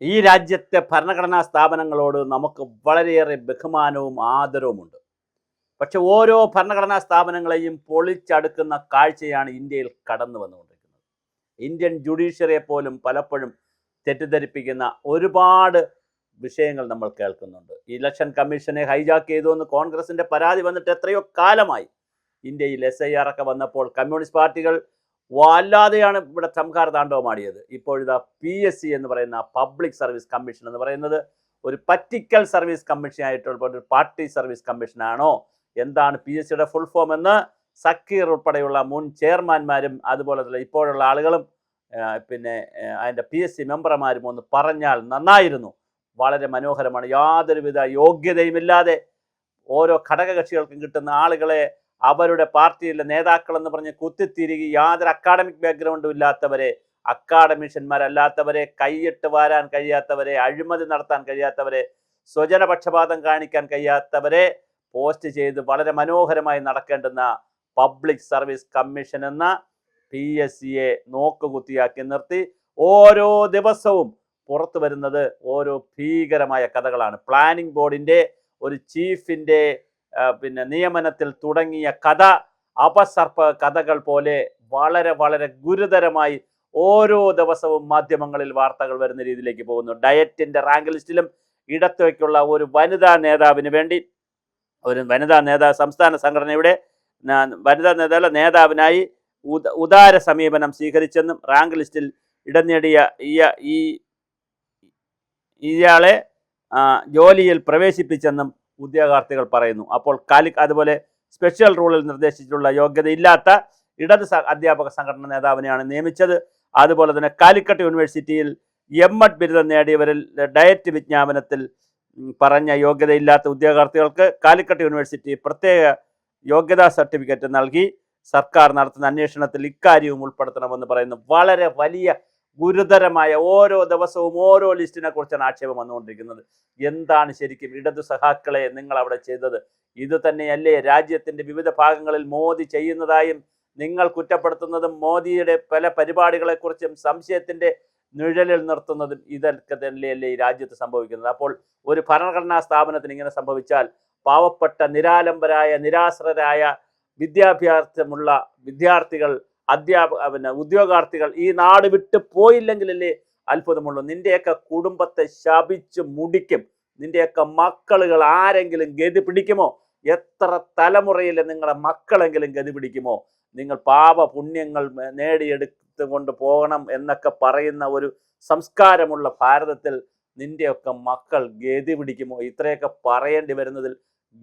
ഈ രാജ്യത്തെ ഭരണഘടനാ സ്ഥാപനങ്ങളോട് നമുക്ക് വളരെയേറെ ബഹുമാനവും ആദരവുമുണ്ട്. പക്ഷെ ഓരോ ഭരണഘടനാ സ്ഥാപനങ്ങളെയും പൊളിച്ചടുക്കുന്ന കാഴ്ചയാണ് ഇന്ത്യയിൽ കടന്നു വന്നുകൊണ്ടിരിക്കുന്നത്. ഇന്ത്യൻ ജുഡീഷ്യറിയെ പോലും പലപ്പോഴും തെറ്റിദ്ധരിപ്പിക്കുന്ന ഒരുപാട് വിഷയങ്ങൾ നമ്മൾ കേൾക്കുന്നുണ്ട്. ഇലക്ഷൻ കമ്മീഷനെ ഹൈജാക്ക് ചെയ്തു എന്ന് കോൺഗ്രസിൻ്റെ പരാതി വന്നിട്ട് എത്രയോ കാലമായി. ഇന്ത്യയിൽ SIR ഒക്കെ വന്നപ്പോൾ കമ്മ്യൂണിസ്റ്റ് പാർട്ടികൾ വല്ലാതെയാണ് ഇവിടെ സംഹാര താണ്ഡവമാടിയത്. ഇപ്പോഴിതാ PSC എന്ന് പറയുന്ന പബ്ലിക് സർവീസ് കമ്മീഷൻ എന്ന് പറയുന്നത് ഒരു പറ്റിക്കൽ സർവീസ് കമ്മീഷൻ ആയിട്ടുള്ള ഒരു പാർട്ടി സർവീസ് കമ്മീഷനാണോ? എന്താണ് PSCയുടെ ഫുൾ ഫോം എന്ന് സക്കീർ ഉൾപ്പെടെയുള്ള മുൻ ചെയർമാൻമാരും അതുപോലെ തന്നെ ഇപ്പോഴുള്ള ആളുകളും പിന്നെ അതിൻ്റെ PSC മെമ്പർമാരും ഒന്ന് പറഞ്ഞാൽ നന്നായിരുന്നു. വളരെ മനോഹരമാണ്. യാതൊരുവിധ യോഗ്യതയുമില്ലാതെ ഓരോ ഘടകകക്ഷികൾക്കും കിട്ടുന്ന ആളുകളെ അവരുടെ പാർട്ടിയിലെ നേതാക്കളെന്ന് പറഞ്ഞ് കുത്തിത്തിരികി യാതൊരു അക്കാഡമിക് ബാക്ക്ഗ്രൗണ്ടും ഇല്ലാത്തവരെ, അക്കാഡമിഷ്യന്മാരല്ലാത്തവരെ, കൈയിട്ട് വാരാൻ കഴിയാത്തവരെ, അഴിമതി നടത്താൻ കഴിയാത്തവരെ, സ്വജനപക്ഷപാതം കാണിക്കാൻ കഴിയാത്തവരെ പോസ്റ്റ് ചെയ്ത് വളരെ മനോഹരമായി നടക്കേണ്ടുന്ന പബ്ലിക് സർവീസ് കമ്മീഷൻ എന്ന PSCയെ നോക്കുകുത്തിയാക്കി നിർത്തി ഓരോ ദിവസവും പുറത്തു വരുന്നത് ഓരോ ഭീകരമായ കഥകളാണ്. പ്ലാനിംഗ് ബോർഡിൻ്റെ ഒരു ചീഫിൻ്റെ നിയമനത്തിൽ തുടങ്ങിയ കഥ അപസർപ്പ കഥകൾ പോലെ വളരെ വളരെ ഗുരുതരമായി ഓരോ ദിവസവും മാധ്യമങ്ങളിൽ വാർത്തകൾ വരുന്ന രീതിയിലേക്ക് പോകുന്നു. ഡയറ്റിൻ്റെ റാങ്ക് ലിസ്റ്റിലും ഇടത്തേക്കുള്ള ഒരു വനിതാ നേതാവിന് വേണ്ടി ഒരു വനിതാ നേതാവ് സംസ്ഥാന സംഘടനയുടെ വനിതാ നേതാവിനായി ഉദാര സമീപനം സ്വീകരിച്ചെന്നും റാങ്ക് ലിസ്റ്റിൽ ഇടം നേടിയ ഇയാളെ ജോലിയിൽ പ്രവേശിപ്പിച്ചെന്നും ഉദ്യോഗാർത്ഥികൾ പറയുന്നു. അപ്പോൾ അതുപോലെ സ്പെഷ്യൽ റൂളിൽ നിർദ്ദേശിച്ചിട്ടുള്ള യോഗ്യതയില്ലാത്ത ഇടത് അധ്യാപക സംഘടന നേതാവിനെയാണ് നിയമിച്ചത്. അതുപോലെ തന്നെ കാലിക്കറ്റ് യൂണിവേഴ്സിറ്റിയിൽ M.Ed ബിരുദം നേടിയവരിൽ ഡയറ്റ് വിജ്ഞാപനത്തിൽ പറഞ്ഞ യോഗ്യതയില്ലാത്ത ഉദ്യോഗാർത്ഥികൾക്ക് കാലിക്കറ്റ് യൂണിവേഴ്സിറ്റി പ്രത്യേക യോഗ്യതാ സർട്ടിഫിക്കറ്റ് നൽകി. സർക്കാർ നടത്തുന്ന അന്വേഷണത്തിൽ ഇക്കാര്യവും ഉൾപ്പെടുത്തണമെന്ന് പറയുന്നു. വളരെ വലിയ ഗുരുതരമായ ഓരോ ദിവസവും ഓരോ ലിസ്റ്റിനെ കുറിച്ചാണ് ആക്ഷേപം വന്നുകൊണ്ടിരിക്കുന്നത്. എന്താണ് ശരിക്കും ഇടതു സഹാക്കളെ നിങ്ങൾ അവിടെ ചെയ്തത്? ഇത് തന്നെയല്ലേ രാജ്യത്തിൻ്റെ വിവിധ ഭാഗങ്ങളിൽ മോദി ചെയ്യുന്നതായും നിങ്ങൾ കുറ്റപ്പെടുത്തുന്നതും മോദിയുടെ പല പരിപാടികളെക്കുറിച്ചും സംശയത്തിൻ്റെ നിഴലിൽ നിർത്തുന്നതും ഇതൊക്കെ തന്നെയല്ലേ ഈ രാജ്യത്ത് സംഭവിക്കുന്നത്? അപ്പോൾ ഒരു ഭരണഘടനാ സ്ഥാപനത്തിന് ഇങ്ങനെ സംഭവിച്ചാൽ പാവപ്പെട്ട നിരാലംബരായ നിരാശ്രരായ വിദ്യാഭ്യാസമുള്ള വിദ്യാർത്ഥികൾ ഉദ്യോഗാർത്ഥികൾ ഈ നാട് വിട്ട് പോയില്ലെങ്കിലല്ലേ അത്ഭുതമുള്ളൂ. നിന്റെയൊക്കെ കുടുംബത്തെ ശപിച്ച് മുടിക്കും. നിന്റെയൊക്കെ മക്കളുകൾ ആരെങ്കിലും ഗതി പിടിക്കുമോ? എത്ര തലമുറയിൽ നിങ്ങളുടെ മക്കളെങ്കിലും ഗതി പിടിക്കുമോ? നിങ്ങൾ പാപ പുണ്യങ്ങൾ നേടിയെടുത്ത് കൊണ്ട് പോകണം എന്നൊക്കെ പറയുന്ന ഒരു സംസ്കാരമുള്ള ഭാരതത്തിൽ നിന്റെയൊക്കെ മക്കൾ ഗതി പിടിക്കുമോ? ഇത്രയൊക്കെ പറയേണ്ടി വരുന്നതിൽ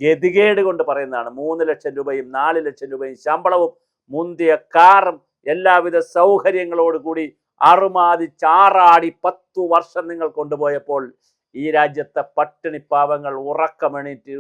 ഗതികേട് കൊണ്ട് പറയുന്നതാണ്. 3 ലക്ഷം രൂപയും 4 ലക്ഷം രൂപയും ശമ്പളവും മുന്തിയ കാറും എല്ലാവിധ സൗകര്യങ്ങളോടുകൂടി അറുമാതി ചാറാടി 10 വർഷം നിങ്ങൾ കൊണ്ടുപോയപ്പോൾ ഈ രാജ്യത്തെ പട്ടിണി പാവങ്ങൾ ഉറക്കമെണീറ്റ്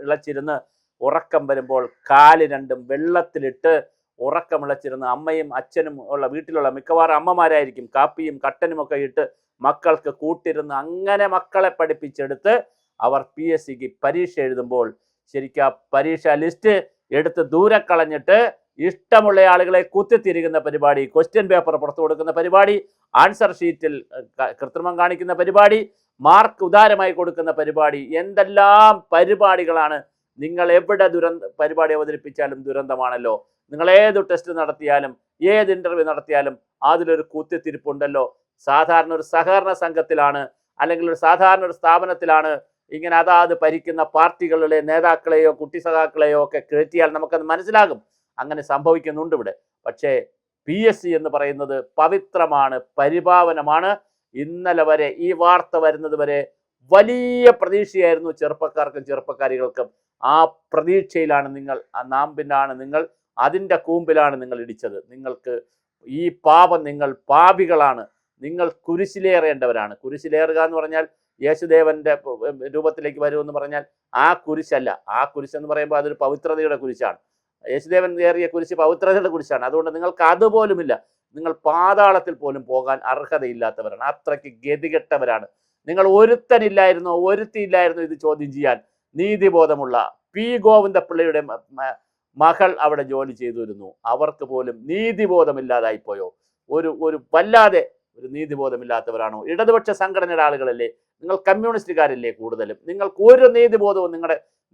ഇളച്ചിരുന്ന് ഉറക്കം വരുമ്പോൾ കാല് രണ്ടും വെള്ളത്തിലിട്ട് ഉറക്കമിളച്ചിരുന്ന് അമ്മയും അച്ഛനും ഉള്ള വീട്ടിലുള്ള മിക്കവാറും അമ്മമാരായിരിക്കും കാപ്പിയും കട്ടനുമൊക്കെ ഇട്ട് മക്കൾക്ക് കൂട്ടിരുന്ന് അങ്ങനെ മക്കളെ പഠിപ്പിച്ചെടുത്ത് അവർ PSCക്ക് പരീക്ഷ എഴുതുമ്പോൾ ശരിക്കും ആ പരീക്ഷ ലിസ്റ്റ് എടുത്ത് ദൂരെ കളഞ്ഞിട്ട് ഇഷ്ടമുള്ള ആളുകളെ കുത്തിത്തിരിക്കുന്ന പരിപാടി, ക്വസ്റ്റ്യൻ പേപ്പർ പുറത്തു കൊടുക്കുന്ന പരിപാടി, ആൻസർ ഷീറ്റിൽ കൃത്രിമം കാണിക്കുന്ന പരിപാടി, മാർക്ക് ഉദാരമായി കൊടുക്കുന്ന പരിപാടി, എന്തെല്ലാം പരിപാടികളാണ്. നിങ്ങൾ എവിടെ പരിപാടി അവതരിപ്പിച്ചാലും ദുരന്തമാണല്ലോ. നിങ്ങൾ ഏത് ടെസ്റ്റ് നടത്തിയാലും ഏത് ഇന്റർവ്യൂ നടത്തിയാലും അതിലൊരു കുത്തിത്തിരിപ്പുണ്ടല്ലോ. സാധാരണ ഒരു സഹകരണ സംഘത്തിലാണ് അല്ലെങ്കിൽ ഒരു സാധാരണ ഒരു സ്ഥാപനത്തിലാണ് ഇങ്ങനെ അതാത് ഭരിക്കുന്ന പാർട്ടികളിലെ നേതാക്കളെയോ കുട്ടി സഖാക്കളെയോ ഒക്കെ കയറ്റിയാൽ നമുക്കത് മനസ്സിലാകും. അങ്ങനെ സംഭവിക്കുന്നുണ്ട് ഇവിടെ. പക്ഷേ PSC എന്ന് പറയുന്നത് പവിത്രമാണ്, പരിപാവനമാണ്. ഇന്നലെ വരെ ഈ വാർത്ത വരുന്നത് വരെ വലിയ പ്രതീക്ഷയായിരുന്നു ചെറുപ്പക്കാർക്കും ചെറുപ്പക്കാരികൾക്കും. ആ പ്രതീക്ഷയിലാണ് നിങ്ങൾ, നാമ്പിനാണ് നിങ്ങൾ, അതിൻ്റെ കൂമ്പിലാണ് നിങ്ങൾ ഇടിച്ചത്. നിങ്ങൾക്ക് ഈ പാപം, നിങ്ങൾ പാപികളാണ്, നിങ്ങൾ കുരിശിലേറേണ്ടവരാണ്. കുരിശിലേറുക എന്ന് പറഞ്ഞാൽ യേശുദേവന്റെ രൂപത്തിലേക്ക് വരുമെന്ന് പറഞ്ഞാൽ ആ കുരിശല്ല. ആ കുരിശെന്ന് പറയുമ്പോൾ അതൊരു പവിത്രതയുടെ കുരിശാണ്. യേശുദേവൻ കയറിയ കുരിശ് പവിത്രതയുടെ കുരിശാണ്. അതുകൊണ്ട് നിങ്ങൾക്ക് അതുപോലുമില്ല. നിങ്ങൾ പാതാളത്തിൽ പോലും പോകാൻ അർഹതയില്ലാത്തവരാണ്. അത്രയ്ക്ക് ഗതികെട്ടവരാണ് നിങ്ങൾ. ഒരുത്തനില്ലായിരുന്നോ, ഒരുത്തിയില്ലായിരുന്നോ ഇത് ചോദ്യം ചെയ്യാൻ? നീതിബോധമുള്ള P. ഗോവിന്ദപിള്ളയുടെ മകൾ അവിടെ ജോലി ചെയ്തു വരുന്നു. അവർക്ക് പോലും നീതിബോധമില്ലാതായിപ്പോയോ? ഒരു വല്ലാതെ ഒരു നീതിബോധമില്ലാത്തവരാണോ? ഇടതുപക്ഷ സംഘടനയുടെ ആളുകളല്ലേ? നിങ്ങൾ കമ്മ്യൂണിസ്റ്റുകാരല്ലേ കൂടുതലും? നിങ്ങൾക്ക് ഒരു നീതിബോധവും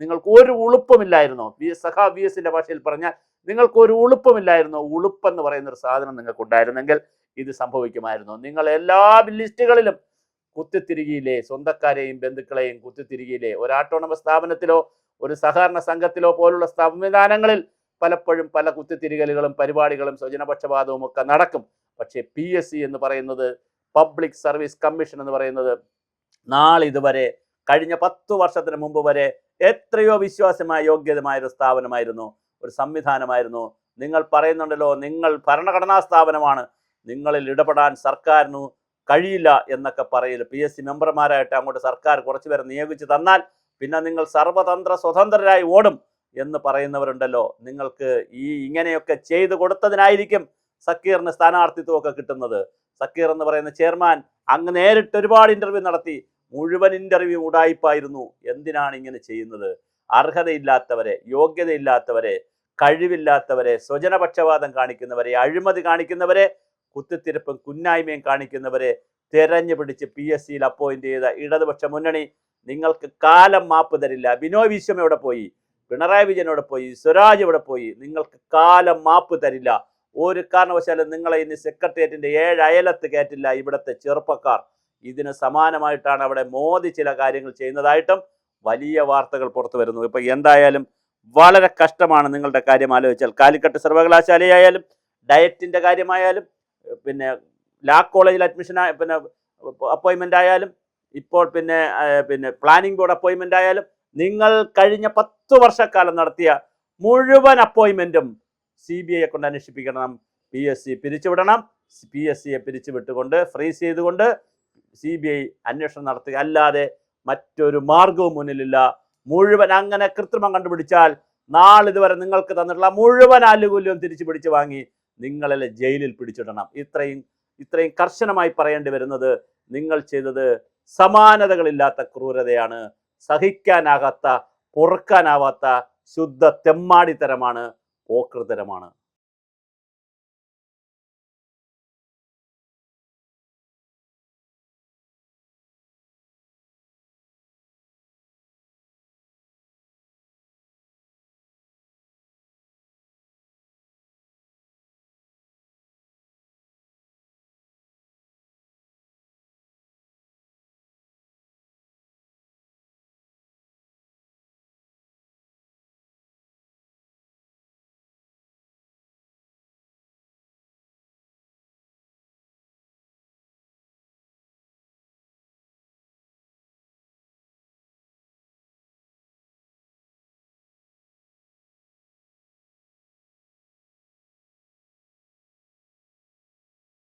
നിങ്ങൾക്ക് ഒരു ഉളുപ്പുമില്ലായിരുന്നോ? വി എസിന്റെ ഭാഷയിൽ പറഞ്ഞാൽ നിങ്ങൾക്ക് ഒരു ഉളുപ്പുമില്ലായിരുന്നോ? ഉളുപ്പെന്ന് പറയുന്ന ഒരു സാധനം നിങ്ങൾക്ക് ഉണ്ടായിരുന്നെങ്കിൽ ഇത് സംഭവിക്കുമായിരുന്നു. നിങ്ങൾ എല്ലാ ലിസ്റ്റുകളിലും കുത്തിത്തിരികിയില്ലേ? സ്വന്തക്കാരെയും ബന്ധുക്കളെയും കുത്തിത്തിരികിയില്ലേ? ഒരു ഓട്ടോണമസ് സ്ഥാപനത്തിലോ ഒരു സഹകരണ സംഘത്തിലോ പോലുള്ള സംവിധാനങ്ങളിൽ പലപ്പോഴും പല കുത്തിത്തിരികലുകളും പരിപാടികളും സ്വജനപക്ഷപാതവും ഒക്കെ നടക്കും. പക്ഷേ PSC എന്ന് പറയുന്നത്, പബ്ലിക് സർവീസ് കമ്മീഷൻ എന്ന് പറയുന്നത്, നാളിതുവരെ കഴിഞ്ഞ 10 വർഷത്തിന് മുമ്പ് വരെ എത്രയോ വിശ്വാസമായ യോഗ്യതമായ ഒരു സ്ഥാപനമായിരുന്നു, ഒരു സംവിധാനമായിരുന്നു. നിങ്ങൾ പറയുന്നുണ്ടല്ലോ, നിങ്ങൾ ഭരണഘടനാ സ്ഥാപനമാണ്, നിങ്ങളിൽ ഇടപെടാൻ സർക്കാരിന് കഴിയില്ല എന്നൊക്കെ പറയില്ല. PSC മെമ്പർമാരായിട്ട് അങ്ങോട്ട് സർക്കാർ കുറച്ചുപേരെ നിയോഗിച്ച് തന്നാൽ പിന്നെ നിങ്ങൾ സർവതന്ത്ര സ്വതന്ത്രരായി ഓടും എന്ന് പറയുന്നവരുണ്ടല്ലോ. നിങ്ങൾക്ക് ഇങ്ങനെയൊക്കെ ചെയ്തു കൊടുത്തതിനായിരിക്കും സക്കീറിന് സ്ഥാനാർത്ഥിത്വമൊക്കെ കിട്ടുന്നത്. സക്കീർ എന്ന് പറയുന്ന ചെയർമാൻ അങ്ങ് നേരിട്ട് ഒരുപാട് ഇന്റർവ്യൂ നടത്തി. മുഴുവൻ ഇന്റർവ്യൂ ഉടായിപ്പായിരുന്നു. എന്തിനാണ് ഇങ്ങനെ ചെയ്യുന്നത്? അർഹതയില്ലാത്തവരെ, യോഗ്യതയില്ലാത്തവരെ, കഴിവില്ലാത്തവരെ, സ്വജനപക്ഷപാതം കാണിക്കുന്നവരെ, അഴിമതി കാണിക്കുന്നവരെ, കുത്തിത്തിരിപ്പും കുന്നായ്മയും കാണിക്കുന്നവരെ തെരഞ്ഞു പിടിച്ച് PSCയിൽ അപ്പോയിന്റ് ചെയ്ത ഇടതുപക്ഷ മുന്നണി നിങ്ങൾക്ക് കാലം മാപ്പ് തരില്ല. ബിനോയ് വിശ്വം എവിടെ പോയി? പിണറായി വിജയൻ എവിടെ പോയി? സ്വരാജ് എവിടെ പോയി? നിങ്ങൾക്ക് കാലം മാപ്പ് തരില്ല. ഒരു കാരണവശാലും നിങ്ങളെ ഇനി സെക്രട്ടേറിയറ്റിന്റെ 7 അയലത്ത് കയറ്റില്ല ഇവിടുത്തെ ചെറുപ്പക്കാർ. ഇതിന് സമാനമായിട്ടാണ് അവിടെ മോദി ചില കാര്യങ്ങൾ ചെയ്യുന്നതായിട്ടും വലിയ വാർത്തകൾ പുറത്തു വരുന്നു. ഇപ്പൊ എന്തായാലും വളരെ കഷ്ടമാണ് നിങ്ങളുടെ കാര്യം ആലോചിച്ചാൽ. കാലിക്കട്ട് സർവകലാശാലയായാലും, ഡയറ്റിന്റെ കാര്യമായാലും, പിന്നെ ലാ കോളേജിൽ അഡ്മിഷൻ, പിന്നെ അപ്പോയിൻമെന്റ് ആയാലും, ഇപ്പോൾ പിന്നെ പ്ലാനിംഗ് ബോർഡ് അപ്പോയിൻമെന്റ് ആയാലും, നിങ്ങൾ കഴിഞ്ഞ 10 വർഷക്കാലം നടത്തിയ മുഴുവൻ അപ്പോയിൻമെന്റും CBIയെ കൊണ്ട് അന്വേഷിപ്പിക്കണം. PSC പിരിച്ചുവിടണം. PSCയെ പിരിച്ചുവിട്ടുകൊണ്ട് ഫ്രീസ് ചെയ്തുകൊണ്ട് CBI അന്വേഷണം നടത്തുക. അല്ലാതെ മറ്റൊരു മാർഗവും മുന്നിലില്ല. മുഴുവൻ അങ്ങനെ കൃത്രിമം കണ്ടുപിടിച്ചാൽ നാളിതുവരെ നിങ്ങൾക്ക് തന്നിട്ടുള്ള മുഴുവൻ ആനുകൂല്യവും തിരിച്ചു പിടിച്ചു വാങ്ങി നിങ്ങളെ ജയിലിൽ പിടിച്ചിടണം. ഇത്രയും കർശനമായി പറയേണ്ടി വരുന്നത് നിങ്ങൾ ചെയ്തത് സമാനതകളില്ലാത്ത ക്രൂരതയാണ്. സഹിക്കാനാകാത്ത, പൊറുക്കാനാവാത്ത ശുദ്ധ തെമ്മാടിത്തരമാണ്, പോക്കൃതരമാണ്.